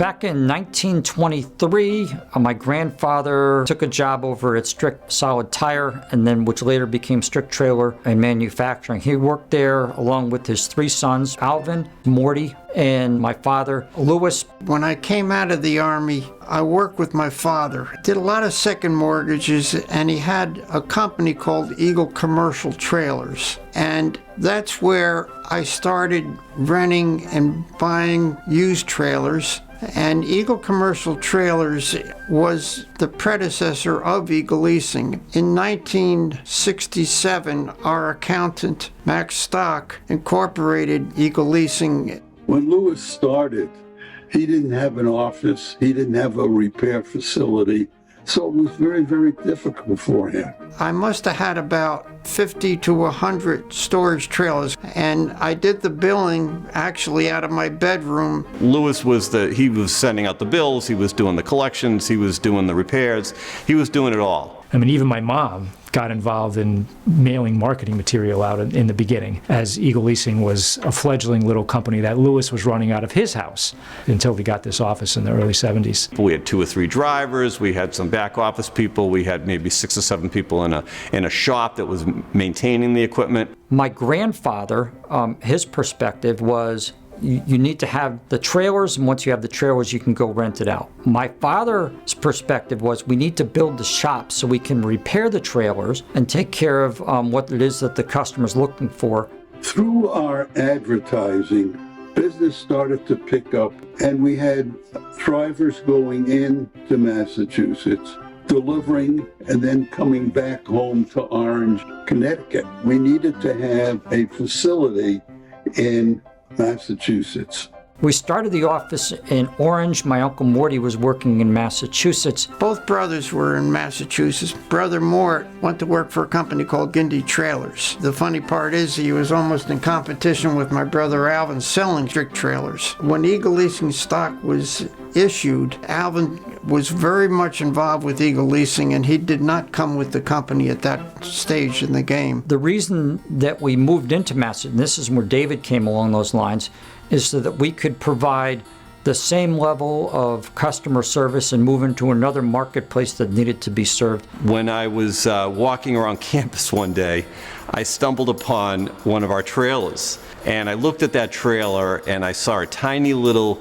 Back in 1923, my grandfather took a job over at Strict Solid Tire, and then which later became Strict Trailer and Manufacturing. He worked there along with his three sons, Alvin, Morty, and my father, Louis. When I came out of the Army, I worked with my father. Did a lot of second mortgages, and he had a company called Eagle Commercial Trailers. And that's where I started renting and buying used trailers. And Eagle Commercial Trailers was the predecessor of Eagle Leasing. In 1967, our accountant, Max Stock, incorporated Eagle Leasing. When Louis started, he didn't have an office, he didn't have a repair facility, so it was very, very difficult for him. I must have had about 50 to 100 storage trailers, and I did the billing actually out of my bedroom. Louis was he was sending out the bills, he was doing the collections, he was doing the repairs, he was doing it all. I mean, even my mom got involved in mailing marketing material out in the beginning, as Eagle Leasing was a fledgling little company that Louis was running out of his house until we got this office in the early 70s. We had 2 or 3 drivers, we had some back office people, we had maybe 6 or 7 people in a shop that was maintaining the equipment. My grandfather, his perspective was, you need to have the trailers, and once you have the trailers, you can go rent it out. My father's perspective was, we need to build the shop so we can repair the trailers and take care of what it is that the customer's looking for. Through our advertising, business started to pick up, and we had drivers going into Massachusetts, delivering, and then coming back home to Orange, Connecticut. We needed to have a facility in Massachusetts. We started the office in Orange. My Uncle Morty was working in Massachusetts. Both brothers were in Massachusetts. Brother Mort went to work for a company called Gindy Trailers. The funny part is he was almost in competition with my brother Alvin selling Strict trailers. When Eagle Leasing stock was issued, Alvin was very much involved with Eagle Leasing, and he did not come with the company at that stage in the game. The reason that we moved into Massachusetts, and this is where David came along those lines, is so that we could provide the same level of customer service and move into another marketplace that needed to be served. When I was walking around campus one day, I stumbled upon one of our trailers, and I looked at that trailer and I saw a tiny little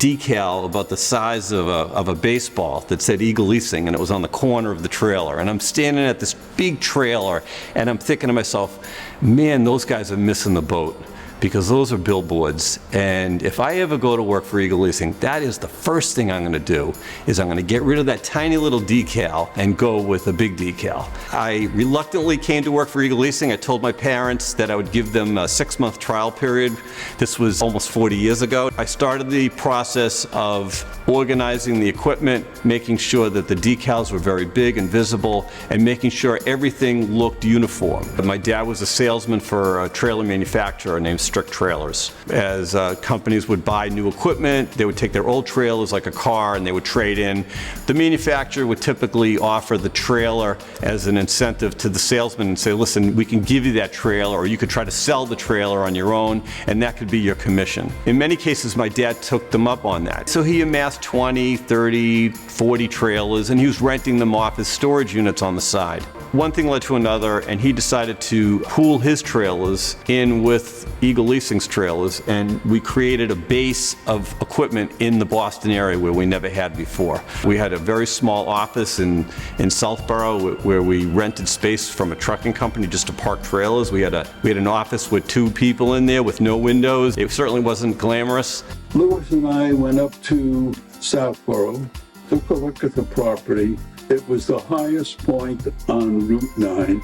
decal about the size of a baseball that said Eagle Leasing, and it was on the corner of the trailer. And I'm standing at this big trailer and I'm thinking to myself, man, those guys are missing the boat, because those are billboards, and if I ever go to work for Eagle Leasing, that is the first thing I'm going to do, is I'm going to get rid of that tiny little decal and go with a big decal. I reluctantly came to work for Eagle Leasing. I told my parents that I would give them a 6-month trial period. This was almost 40 years ago. I started the process of organizing the equipment, making sure that the decals were very big and visible, and making sure everything looked uniform. My dad was a salesman for a trailer manufacturer named Strict Trailers. As companies would buy new equipment, they would take their old trailers like a car and they would trade in. The manufacturer would typically offer the trailer as an incentive to the salesman and say, listen, we can give you that trailer, or you could try to sell the trailer on your own, and that could be your commission. In many cases, my dad took them up on that. So he amassed 20, 30, 40 trailers, and he was renting them off as storage units on the side. One thing led to another, and he decided to pool his trailers in with Eagle Leasing's trailers, and we created a base of equipment in the Boston area where we never had before. We had a very small office in Southborough where we rented space from a trucking company just to park trailers. We had an office with 2 people in there with no windows. It certainly wasn't glamorous. Louis and I went up to Southborough, took a look at the property. It was the highest point on Route 9.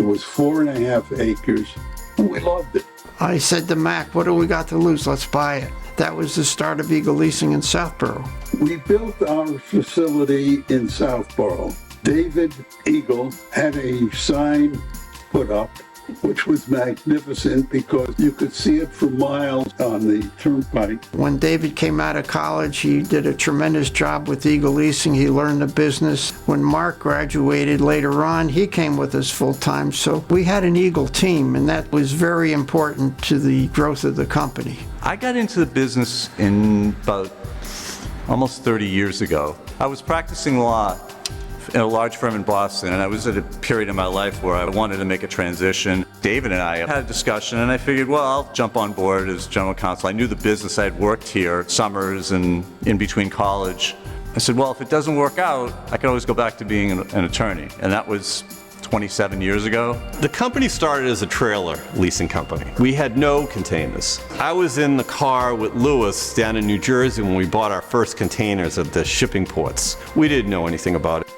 It was 4.5 acres, and we loved it. I said to Mac, what do we got to lose? Let's buy it. That was the start of Eagle Leasing in Southborough. We built our facility in Southborough. David Eagle had a sign put up, which was magnificent because you could see it for miles on the turnpike. When David came out of college, he did a tremendous job with Eagle Leasing. He learned the business. When Mark graduated later on, he came with us full time. So we had an Eagle team, and that was very important to the growth of the company. I got into the business in about almost 30 years ago. I was practicing law in a large firm in Boston, and I was at a period in my life where I wanted to make a transition. David and I had a discussion, and I figured, well, I'll jump on board as general counsel. I knew the business. I had worked here summers and in between college. I said, well, if it doesn't work out, I can always go back to being an attorney. And that was 27 years ago. The company started as a trailer leasing company. We had no containers. I was in the car with Lewis down in New Jersey when we bought our first containers at the shipping ports. We didn't know anything about it.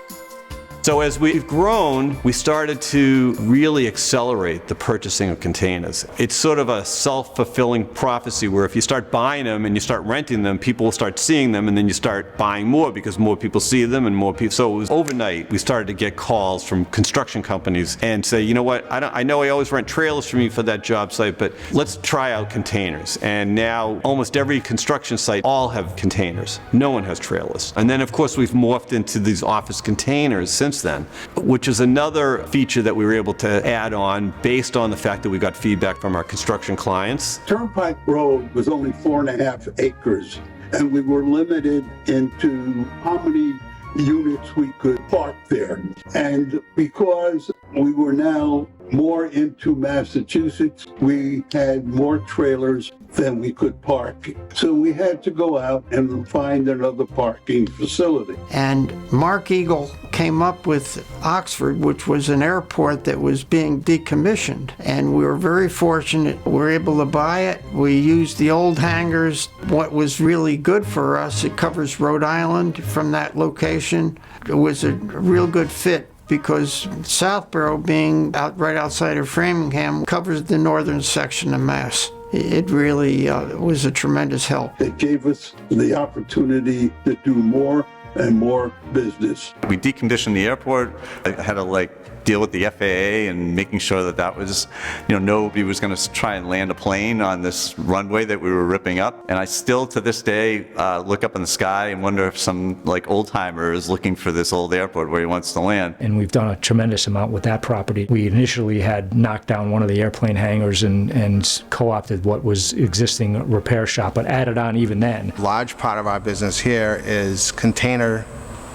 So as we've grown, we started to really accelerate the purchasing of containers. It's sort of a self-fulfilling prophecy where if you start buying them and you start renting them, people will start seeing them, and then you start buying more because more people see them and more people. So it was overnight, we started to get calls from construction companies and say, you know what, I know I always rent trailers for me for that job site, but let's try out containers. And now almost every construction site all have containers. No one has trailers. And then of course we've morphed into these office containers since then, which is another feature that we were able to add on based on the fact that we got feedback from our construction clients. Turnpike Road was only 4.5 acres, and we were limited into how many units we could park there. And because we were now more into Massachusetts, we had more trailers than we could park. So we had to go out and find another parking facility. And Mark Eagle came up with Oxford, which was an airport that was being decommissioned. And we were very fortunate. We were able to buy it. We used the old hangars. What was really good for us, it covers Rhode Island from that location. It was a real good fit because Southborough, being right outside of Framingham, covers the northern section of Mass. It really was a tremendous help. It gave us the opportunity to do more and more business. We deconditioned the airport. I had to deal with the FAA and making sure that that was, nobody was going to try and land a plane on this runway that we were ripping up. And I still, to this day, look up in the sky and wonder if some old timer is looking for this old airport where he wants to land. And we've done a tremendous amount with that property. We initially had knocked down one of the airplane hangars and co-opted what was existing repair shop, but added on even then. A large part of our business here is container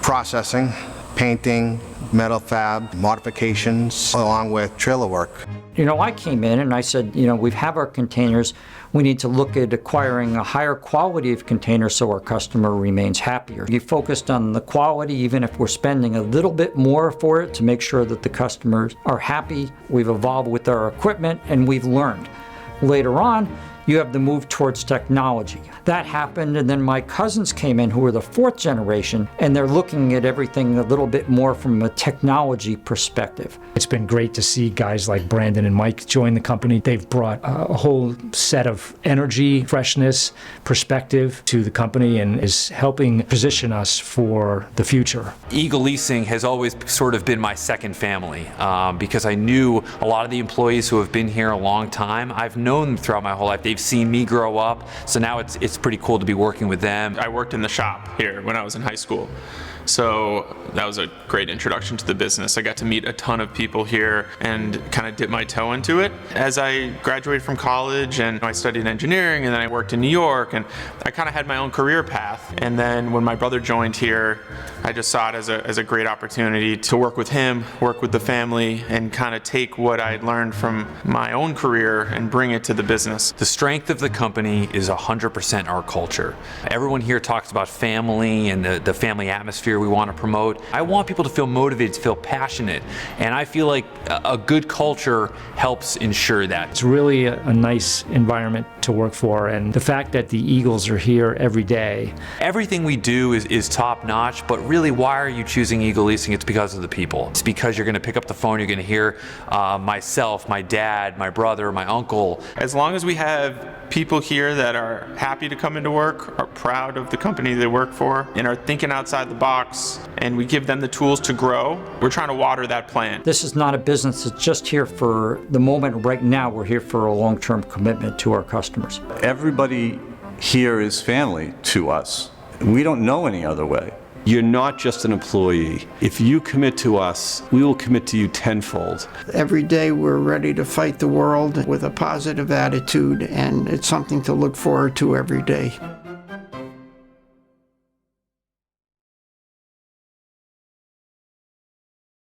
processing, painting, metal fab, modifications, along with trailer work. I came in and I said, we have our containers. We need to look at acquiring a higher quality of containers so our customer remains happier. You focused on the quality, even if we're spending a little bit more for it to make sure that the customers are happy. We've evolved with our equipment and we've learned. Later on, you have the move towards technology. That happened, and then my cousins came in who were the fourth generation, and they're looking at everything a little bit more from a technology perspective. It's been great to see guys like Brandon and Mike join the company. They've brought a whole set of energy, freshness, perspective to the company and is helping position us for the future. Eagle Leasing has always sort of been my second family because I knew a lot of the employees who have been here a long time. I've known them throughout my whole life. They've seen me grow up, so now it's pretty cool to be working with them. I worked in the shop here when I was in high school, so that was a great introduction to the business. I got to meet a ton of people here and kind of dip my toe into it. As I graduated from college and I studied engineering, and then I worked in New York, and I kind of had my own career path. And then when my brother joined here, I just saw it as a great opportunity to work with him, work with the family, and kind of take what I'd learned from my own career and bring it to the business. The strength of the company is 100% our culture. Everyone here talks about family and the family atmosphere we want to promote. I want people to feel motivated, to feel passionate, and I feel like a good culture helps ensure that. It's really a nice environment to work for, and the fact that the Eagles are here every day. Everything we do is top notch, but really, why are you choosing Eagle Leasing? It's because of the people. It's because you're going to pick up the phone, you're going to hear myself, my dad, my brother, my uncle. As long as we have people here that are happy to come into work, are proud of the company they work for, and are thinking outside the box, and we give them the tools to grow, we're trying to water that plant. This is not a business that's just here for the moment right now. We're here for a long-term commitment to our customers. Everybody here is family to us. We don't know any other way. You're not just an employee. If you commit to us, we will commit to you tenfold. Every day we're ready to fight the world with a positive attitude, and it's something to look forward to every day.